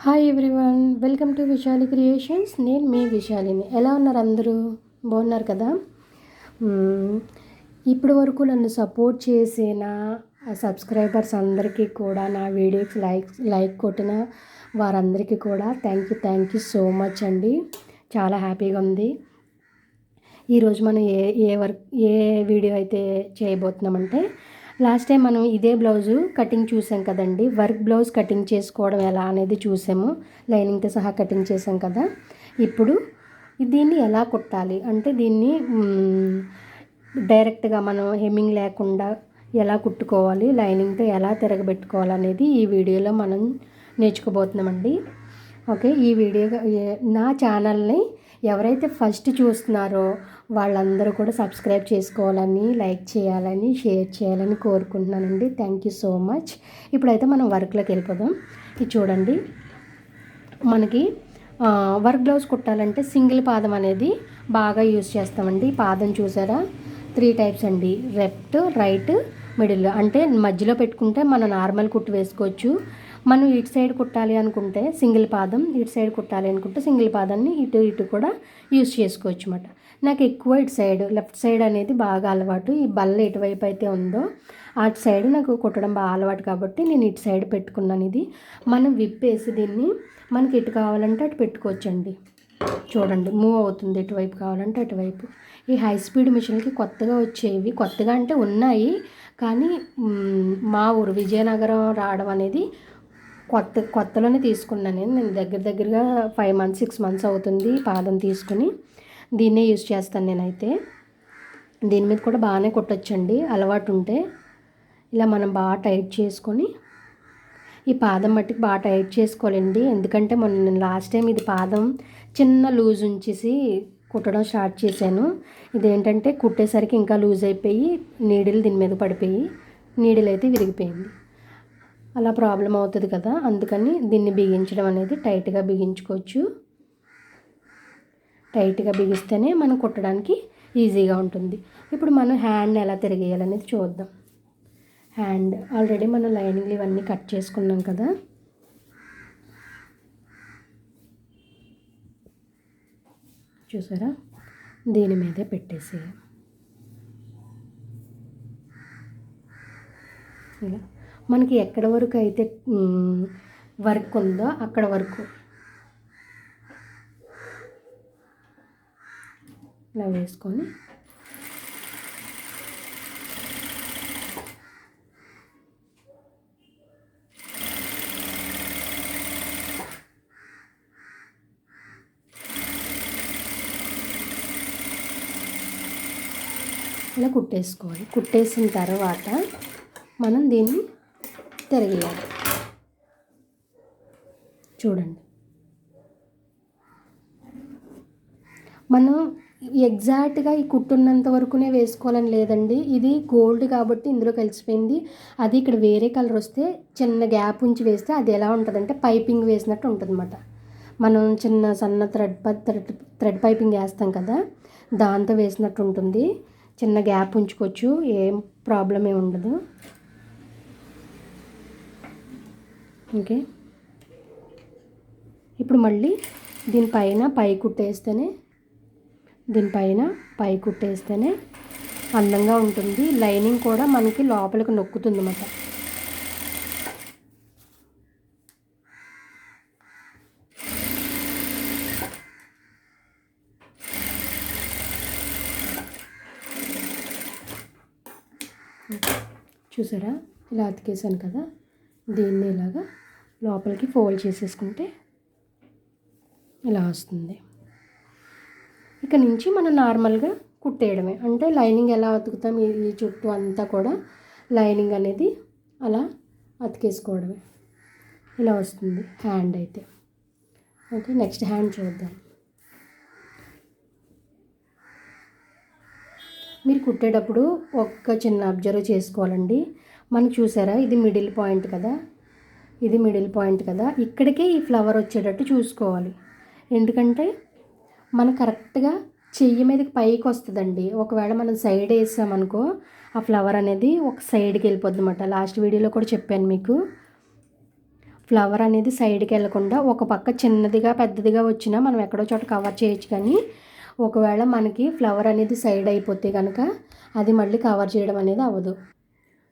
Hi everyone, welcome to Vishali creations. నేను మీ విశాలిని. ఎలా ఉన్నారు అందరూ? బాగున్నారు కదా? ఇప్పటి వరకు నన్ను సపోర్ట్ చేసిన సబ్స్క్రైబర్స్ అందరికీ కూడా, నా వీడియోకి లైక్ కొట్టిన వారందరికీ కూడా థ్యాంక్ యూ సో మచ్ అండి. చాలా హ్యాపీగా ఉంది. ఈరోజు మనం ఏ వీడియో అయితే చేయబోతున్నామంటే, లాస్ట్ టైం మనం ఇదే బ్లౌజు కటింగ్ చూసాం కదండి. వర్క్ బ్లౌజ్ కటింగ్ చేసుకోవడం ఎలా అనేది చూసాము. లైనింగ్తో సహా కటింగ్ చేసాం కదా. ఇప్పుడు దీన్ని ఎలా కుట్టాలి అంటే, దీన్ని డైరెక్ట్గా మనం హెమ్మింగ్ లేకుండా ఎలా కుట్టుకోవాలి, లైనింగ్తో ఎలా తిరగబెట్టుకోవాలి అనేది ఈ వీడియోలో మనం నేర్చుకోబోతున్నామండి. ఓకే, ఈ వీడియో నా ఛానల్ని ఎవరైతే ఫస్ట్ చూస్తున్నారో వాళ్ళందరూ కూడా సబ్స్క్రైబ్ చేసుకోవాలని, లైక్ చేయాలని, షేర్ చేయాలని కోరుకుంటున్నానండి. Thank you so much. ఇప్పుడైతే మనం వర్క్లోకి వెళ్ళిపోదాం. ఇది చూడండి, మనకి వర్క్ బ్లౌజ్ కుట్టాలంటే సింగిల్ పాదం అనేది బాగా యూజ్ చేస్తామండి. పాదం చూసారా, 3 టైప్స్ అండి. Left, right, middle. అంటే మధ్యలో పెట్టుకుంటే మనం నార్మల్ కుట్టు వేసుకోవచ్చు. మనం ఇటు సైడ్ కుట్టాలి అనుకుంటే సింగిల్ పాదం, ఇటు సైడ్ కుట్టాలి అనుకుంటే సింగిల్ పాదాన్ని ఇటు కూడా యూజ్ చేసుకోవచ్చు అన్నమాట. నాకు ఎక్కువ ఇటు సైడ్, లెఫ్ట్ సైడ్ అనేది బాగా అలవాటు. ఈ బల్ల ఎటువైపు అయితే ఉందో అటు సైడ్ నాకు కుట్టడం బాగా అలవాటు కాబట్టి నేను ఇటు సైడ్ పెట్టుకున్నాను. ఇది మనం విప్పేసి దీన్ని మనకి ఎటు కావాలంటే అటు పెట్టుకోవచ్చండి. చూడండి, మూవ్ అవుతుంది. ఎటువైపు కావాలంటే అటువైపు. ఈ హై స్పీడ్ మిషన్కి కొత్తగా వచ్చేవి, కొత్తగా అంటే ఉన్నాయి కానీ మా ఊరు విజయనగరం రావడం అనేది కొత్తలోనే తీసుకున్నాను. నేను దగ్గరగా 5 months 6 months అవుతుంది పాదం తీసుకుని. దీన్నే యూజ్ చేస్తాను నేనైతే. దీని మీద కూడా బాగానే కుట్టొచ్చండి అలవాటు ఉంటే. ఇలా మనం బాగా టైట్ చేసుకొని, ఈ పాదం మట్టికి బాగా టైట్ చేసుకోవాలండి. ఎందుకంటే నేను లాస్ట్ టైం ఇది పాదం చిన్న లూజ్ ఉంచేసి కుట్టడం స్టార్ట్ చేశాను. ఇదేంటంటే కుట్టేసరికి ఇంకా లూజ్ అయిపోయి నీడిల్ దీని మీద పడిపోయి నీడిల్ అయితే విరిగిపోయింది. అలా ప్రాబ్లం అవుతుంది కదా, అందుకని దీన్ని బిగించడం అనేది టైట్గా బిగించుకోవచ్చు. టైట్గా బిగిస్తేనే మనం కుట్టడానికి ఈజీగా ఉంటుంది. ఇప్పుడు మనం హ్యాండ్ ఎలా తిరిగేయాలనేది చూద్దాం. హ్యాండ్ ఆల్రెడీ మనం లైనింగ్లు ఇవన్నీ కట్ చేసుకున్నాం కదా. చూసారా, దీని మీదే పెట్టేసి ఇలా మనకి ఎక్కడ వరకు అయితే వర్క్ ఉందో అక్కడ వరకు ఇలా వేసుకొని ఇలా కుట్టేసుకోవాలి. కుట్టేసిన తర్వాత మనం దీన్ని తిరగేయాలి. చూడండి, మనం ఎగ్జాక్ట్గా ఈ కుట్టున్నంత వరకునే వేసుకోవాలని లేదండి. ఇది గోల్డ్ కాబట్టి ఇందులో కలిసిపోయింది. అది ఇక్కడ వేరే కలర్ వస్తే చిన్న గ్యాప్ ఉంచి వేస్తే అది ఎలా ఉంటుందంటే పైపింగ్ వేసినట్టు ఉంటుందన్నమాట. మనం చిన్న సన్న థ్రెడ్ పైపింగ్ వేస్తాం కదా, దాంతో వేసినట్టు ఉంటుంది. చిన్న గ్యాప్ ఉంచుకోవచ్చు, ఏం ప్రాబ్లం ఏమి ఉండదు. ఓకే, ఇప్పుడు మళ్ళీ దీనిపైన పై కుట్టేస్తేనే అందంగా ఉంటుంది. లైనింగ్ కూడా మనకి లోపలికి నొక్కుతుంది అన్నమాట. చూసారా, ఇలా అతికేసాను కదా, దీన్ని ఇలాగా లోపలికి ఫోల్డ్ చేసేసుకుంటే ఇలా వస్తుంది. ఇక నుంచి మనం నార్మల్గా కుట్టేయడమే. అంటే లైనింగ్ ఎలా అతుకుతాం, ఈ చుట్టూ అంతా కూడా లైనింగ్ అనేది అలా అతికేసుకోవడమే. ఇలా వస్తుంది హ్యాండ్ అయితే. ఓకే, నెక్స్ట్ హ్యాండ్ చూద్దాం. మీరు కుట్టేటప్పుడు ఒక్క చిన్న అబ్జర్వ్ చేసుకోవాలండి. మనకు చూసారా, ఇది మిడిల్ పాయింట్ కదా, ఇక్కడికే ఈ ఫ్లవర్ వచ్చేటట్టు చూసుకోవాలి. ఎందుకంటే మన కరెక్ట్గా చెయ్యి మీదకి పైకి వస్తుందండి. ఒకవేళ మనం సైడ్ వేసామనుకో ఆ ఫ్లవర్ అనేది ఒక సైడ్కి వెళ్ళిపోద్ది అన్నమాట. లాస్ట్ వీడియోలో కూడా చెప్పాను మీకు. ఫ్లవర్ అనేది సైడ్కి వెళ్ళకుండా ఒక పక్క చిన్నదిగా పెద్దదిగా వచ్చినా మనం ఎక్కడో చోట కవర్ చేయొచ్చు. కానీ ఒకవేళ మనకి ఫ్లవర్ అనేది సైడ్ అయిపోతే కనుక అది మళ్ళీ కవర్ చేయడం అనేది అవ్వదు.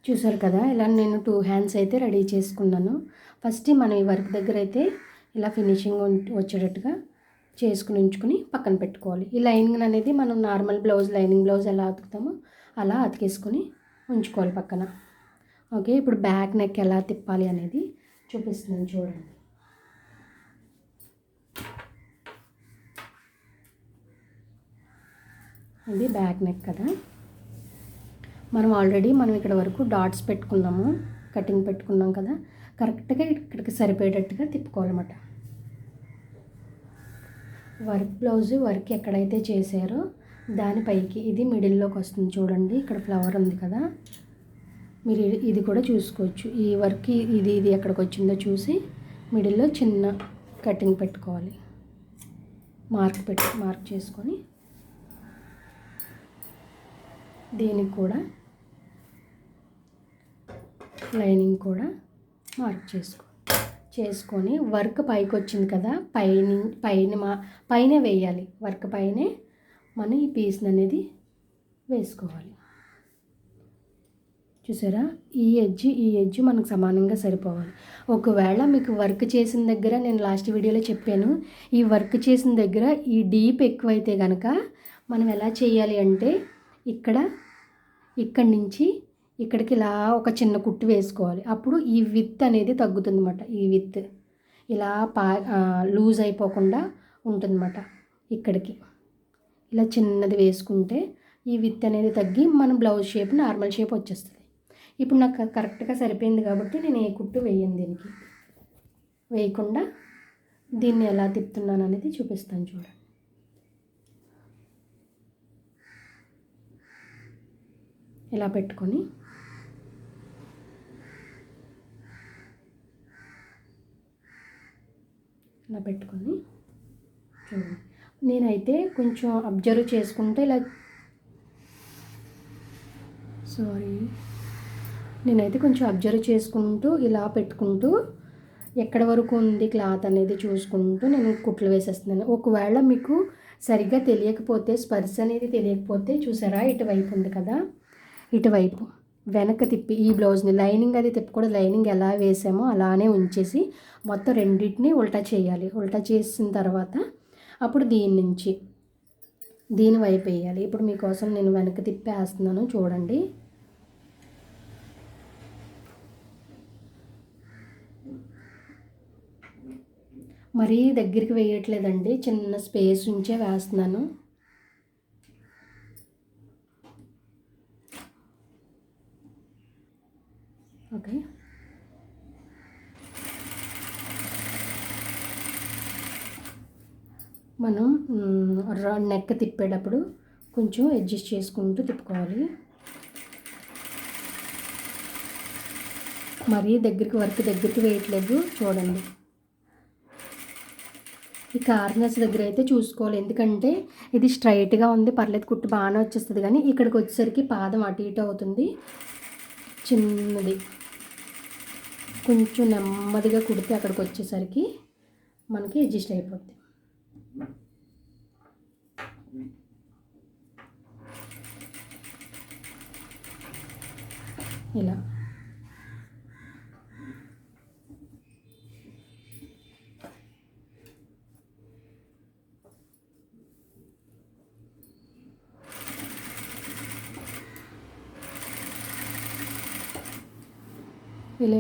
చూసారు కదా, ఇలా నేను 2 హ్యాండ్స్ అయితే రెడీ చేసుకున్నాను. ఫస్ట్ మనం ఈ వర్క్ దగ్గర అయితే ఇలా ఫినిషింగ్ వచ్చేటట్టుగా చేసుకుని ఉంచుకుని పక్కన పెట్టుకోవాలి. ఈ లైనింగ్ అనేది మనం నార్మల్ బ్లౌజ్ లైనింగ్ బ్లౌజ్ ఎలా అతుకుతామో అలా అతికేసుకొని ఉంచుకోవాలి పక్కన. ఓకే, ఇప్పుడు బ్యాక్ నెక్ ఎలా తిప్పాలి అనేది చూపిస్తున్నాను చూడండి. ఇది బ్యాక్ నెక్ కదా. మనం ఇక్కడ వరకు డాట్స్ పెట్టుకున్నాము, కటింగ్ పెట్టుకున్నాం కదా. కరెక్ట్గా ఇక్కడికి సరిపోయేటట్టుగా తిప్పుకోవాలన్నమాట. బ్లౌజ్ వర్క్ ఎక్కడైతే చేశారో దానిపైకి ఇది మిడిల్లోకి వస్తుంది చూడండి. ఇక్కడ ఫ్లవర్ ఉంది కదా, మీరు ఇది కూడా చూసుకోవచ్చు. ఈ వర్క్ ఇది ఎక్కడికి వచ్చిందో చూసి మిడిల్లో చిన్న కటింగ్ పెట్టుకోవాలి. మార్క్ చేసుకొని దీనికి కూడా లైనింగ్ కూడా మార్క్ చేసుకొని వర్క్ పైకి వచ్చింది కదా, పైన వేయాలి. వర్క్ పైనే మనం ఈ పీస్ని అనేది వేసుకోవాలి. చూసారా, ఈ ఎడ్జ్ మనకు సమానంగా సరిపోవాలి. ఒకవేళ మీకు వర్క్ చేసిన దగ్గర నేను లాస్ట్ వీడియోలో చెప్పాను, ఈ వర్క్ చేసిన దగ్గర ఈ డీప్ ఎక్కువైతే కనుక మనం ఎలా చేయాలి అంటే ఇక్కడి నుంచి ఇక్కడికి ఇలా ఒక చిన్న కుట్టు వేసుకోవాలి. అప్పుడు ఈ విత్ అనేది తగ్గుతుంది అన్నమాట. ఈ విత్ ఇలా లూజ్ అయిపోకుండా ఉంటుందన్నమాట. ఇక్కడికి ఇలా చిన్నది వేసుకుంటే ఈ విత్ అనేది తగ్గి మన బ్లౌజ్ షేప్ నార్మల్ షేప్ వచ్చేస్తుంది. ఇప్పుడు నాకు కరెక్ట్గా సరిపోయింది కాబట్టి నేను ఏ కుట్టు దీనికి వేయకుండా దీన్ని ఎలా తిప్పుతున్నాను అనేది చూపిస్తాను చూడండి. ఇలా పెట్టుకొని చూడండి. నేనైతే కొంచెం అబ్జర్వ్ చేసుకుంటే ఇలా పెట్టుకుంటూ ఎక్కడ వరకు ఉంది క్లాత్ అనేది చూసుకుంటూ నేను కుట్లు వేసేస్తున్నాను. ఒకవేళ మీకు సరిగ్గా తెలియకపోతే, స్పర్శ అనేది తెలియకపోతే చూసారా, ఇటువైపు ఉంది కదా, ఇటువైపు వెనక తిప్పి ఈ బ్లౌజ్ని లైనింగ్ అది తిప్పకూడదు. లైనింగ్ ఎలా వేసామో అలానే ఉంచేసి మొత్తం రెండింటిని ఉల్టా చేయాలి. ఉల్టా చేసిన తర్వాత అప్పుడు దీని వైపు వేయాలి. ఇప్పుడు మీకోసం నేను వెనక తిప్పి వేస్తున్నాను చూడండి. మరీ దగ్గరికి వేయట్లేదండి, చిన్న స్పేస్ ఉంచే వేస్తున్నాను. ఓకే, మనం నెక్ తిప్పేటప్పుడు కొంచెం అడ్జస్ట్ చేసుకుంటూ తిప్పుకోవాలి. మరీ దగ్గరికి వేయట్లేదు చూడండి. ఈ కార్నర్స్ దగ్గర అయితే చూసుకోవాలి, ఎందుకంటే ఇది స్ట్రైట్గా ఉంది, పర్లేదు, కుట్టు బాగానే వచ్చేస్తుంది. కానీ ఇక్కడికి వచ్చేసరికి పాదం అటు ఇటు అవుతుంది. చిన్నది కొంచెం నెమ్మదిగా కుడితే అక్కడికి వచ్చేసరికి మనకి అడ్జస్ట్ అయిపోద్ది. ఇలా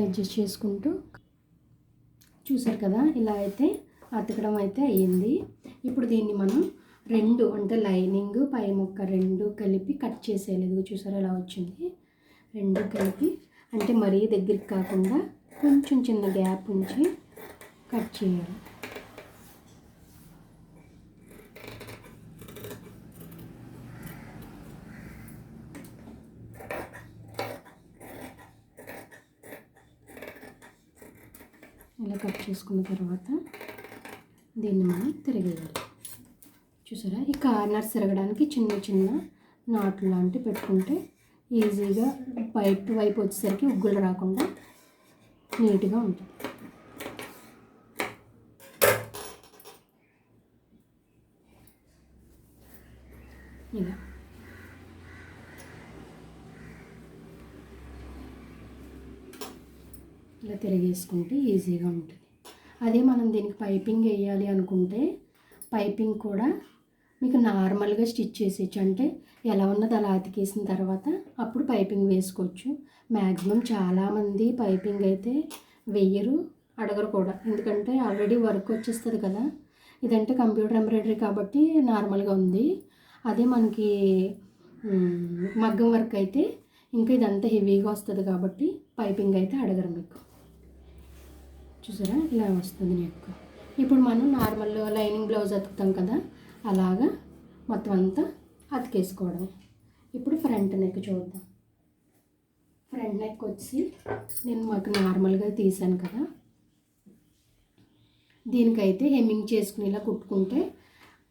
అడ్జస్ట్ చేసుకుంటూ చూసారు కదా, ఇలా అయితే అతకడం అయితే అయ్యింది. ఇప్పుడు దీన్ని మనం రెండు అంటే లైనింగ్ పై ముక్క రెండు కలిపి కట్ చేసేయలేదు. చూసారా ఎలా వచ్చింది, రెండు కలిపి అంటే మరీ దగ్గరికి కాకుండా కొంచెం చిన్న గ్యాప్ ఉంచి కట్ చేయాలి. ఇలా కట్ చేసుకున్న తర్వాత దీన్ని మనం తిరగేయాలి. చూసారా, ఈ కార్నర్స్ తిరగడానికి చిన్న చిన్న నాట్లు లాంటివి పెట్టుకుంటే ఈజీగా వైపు వచ్చేసరికి ఉగ్గులు రాకుండా నీట్గా ఉంటుంది. ఇలా ఇలా తిరిగేసుకుంటే ఈజీగా ఉంటుంది. అదే మనం దీనికి పైపింగ్ వేయాలి అనుకుంటే పైపింగ్ కూడా మీకు నార్మల్గా స్టిచ్ చేసేయచ్చు. అంటే ఎలా ఉన్నది అలా అతికేసిన తర్వాత అప్పుడు పైపింగ్ వేసుకోవచ్చు. మ్యాక్సిమం చాలామంది పైపింగ్ అయితే వెయ్యరు, అడగరు కూడా. ఎందుకంటే ఆల్రెడీ వర్క్ వచ్చేస్తుంది కదా. ఇదంటే కంప్యూటర్ ఎంబ్రాయిడరీ కాబట్టి నార్మల్గా ఉంది. అదే మనకి మగ్గం వర్క్ అయితే ఇంకా ఇదంతా హెవీగా వస్తుంది కాబట్టి పైపింగ్ అయితే అడగరు మీకు. చూసారా ఇలా వస్తుంది నెక్. ఇప్పుడు మనం నార్మల్ లైనింగ్ బ్లౌజ్ అతుకుతాం కదా, అలాగా మొత్తం అంతా అతికేసుకోవడం. ఇప్పుడు ఫ్రంట్ నెక్ చూద్దాం. ఫ్రంట్ నెక్ వచ్చి నేను మాకు నార్మల్గా తీసాను కదా, దీనికైతే హెమ్మింగ్ చేసుకునేలా కుట్టుకుంటే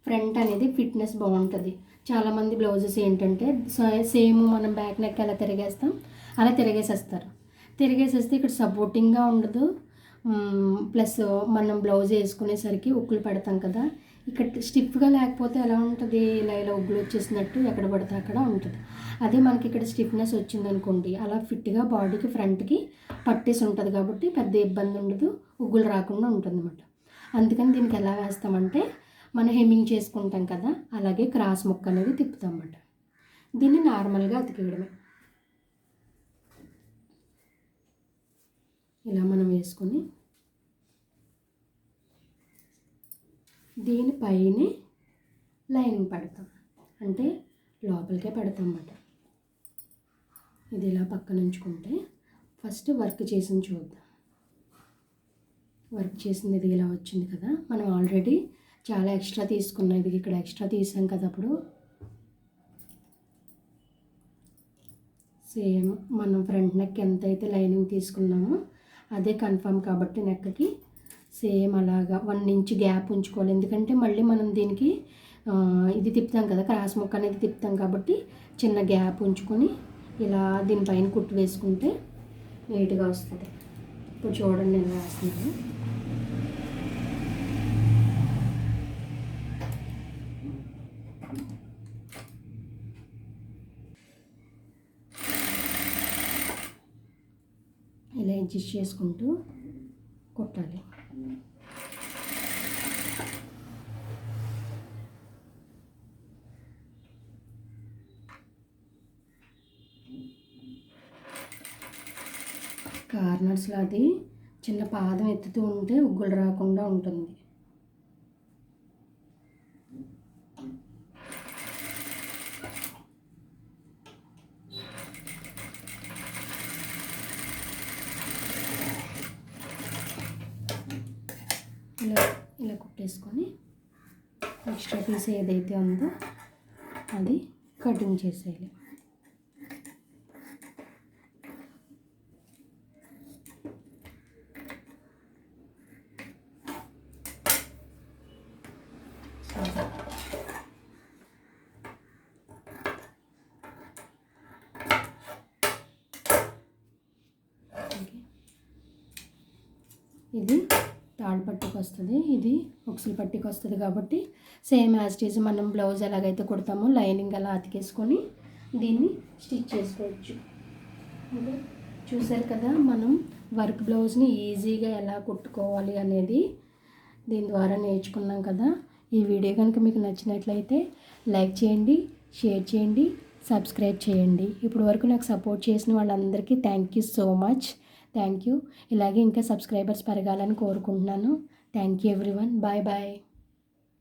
ఫ్రంట్ అనేది ఫిట్నెస్ బాగుంటుంది. చాలామంది బ్లౌజెస్ ఏంటంటే సేమ్ మనం బ్యాక్ నెక్ ఎలా తిరిగేస్తాం అలా తిరిగేసేస్తారు. తిరిగేసేస్తే ఇక్కడ సపోర్టింగ్గా ఉండదు. ప్లస్ మనం బ్లౌజ్ వేసుకునేసరికి ఉక్కులు పెడతాం కదా, ఇక్కడ స్టిఫ్గా లేకపోతే ఎలా ఉంటుంది, ఇలా ఉగ్గులు వచ్చేసినట్టు ఎక్కడ పడితే అక్కడ ఉంటుంది. అదే మనకి ఇక్కడ స్టిఫ్నెస్ వచ్చిందనుకోండి, అలా ఫిట్గా బాడీకి ఫ్రంట్కి పట్టేసి ఉంటుంది కాబట్టి పెద్ద ఇబ్బంది ఉండదు, ఉగ్గులు రాకుండా ఉంటుంది అన్నమాట. అందుకని దీనికి ఎలా వేస్తామంటే మనం హెమ్మింగ్ చేసుకుంటాం కదా, అలాగే క్రాస్ ముక్క అనేది తిప్పుతాం అన్నమాట. దీన్ని నార్మల్గా అతికేయడమే. ఇలా మనం వేసుకొని దీనిపైనే లైనింగ్ పెడతాం, అంటే లోపలికే పెడతాం అన్నమాట. ఇది ఇలా పక్కన ఉంచుకుంటే ఫస్ట్ వర్క్ చేసింది చూద్దాం. వర్క్ చేసింది ఇది ఇలా వచ్చింది కదా, మనం ఆల్రెడీ చాలా ఎక్స్ట్రా తీసుకున్నాం. ఇది ఇక్కడ ఎక్స్ట్రా తీసాం కదా, అప్పుడు సేమ్ మనం ఫ్రంట్ నెక్ ఎంత అయితే లైనింగ్ తీసుకున్నామో అదే కన్ఫర్మ్ కాబట్టి నెక్కి సేమ్ అలాగా 1 ఇంచ్ గ్యాప్ ఉంచుకోవాలి. ఎందుకంటే మళ్ళీ మనం దీనికి ఇది తిప్పుతాం కదా, క్రాస్ ముక్క అనేది తిప్పుతాం కాబట్టి చిన్న గ్యాప్ ఉంచుకొని ఇలా దీనిపైన కుట్టు వేసుకుంటే నీట్గా వస్తుంది. ఇప్పుడు చూడండి నేను వేస్తున్నాను. ఇలా అడ్జస్ట్ చేసుకుంటూ కుట్టాలి. కార్నర్స్లో అది చిన్న పాదం ఎత్తుతూ ఉంటే ఉగ్గులు రాకుండా ఉంటుంది. ఇలా కుట్టేసుకొని ఎక్స్ట్రా పీస్ ఏదైతే ఉందో అది కటింగ్ చేసేయాలి. ఇది తాడు పట్టికి వస్తుంది, ఇది ఉక్సులు పట్టికి వస్తుంది కాబట్టి సేమ్ యాజ్ ఇట్ ఈజ్ మనం బ్లౌజ్ ఎలాగైతే కుడతామో లైనింగ్ అలా అతికేసుకొని దీన్ని స్టిచ్ చేసుకోవచ్చు. అంటే చూసారు కదా, మనం వర్క్ బ్లౌజ్ని ఈజీగా ఎలా కుట్టుకోవాలి అనేది దీని ద్వారా నేర్చుకున్నాం కదా. ఈ వీడియో కనుక మీకు నచ్చినట్లయితే లైక్ చేయండి, షేర్ చేయండి, సబ్స్క్రైబ్ చేయండి. ఇప్పుడు వరకు నాకు సపోర్ట్ చేసిన వాళ్ళందరికీ thank you so much. Thank you. ఇలాగే ఇంకా సబ్స్క్రైబర్స్ పెరగాలని కోరుకుంటున్నాను. Thank you everyone. Bye bye.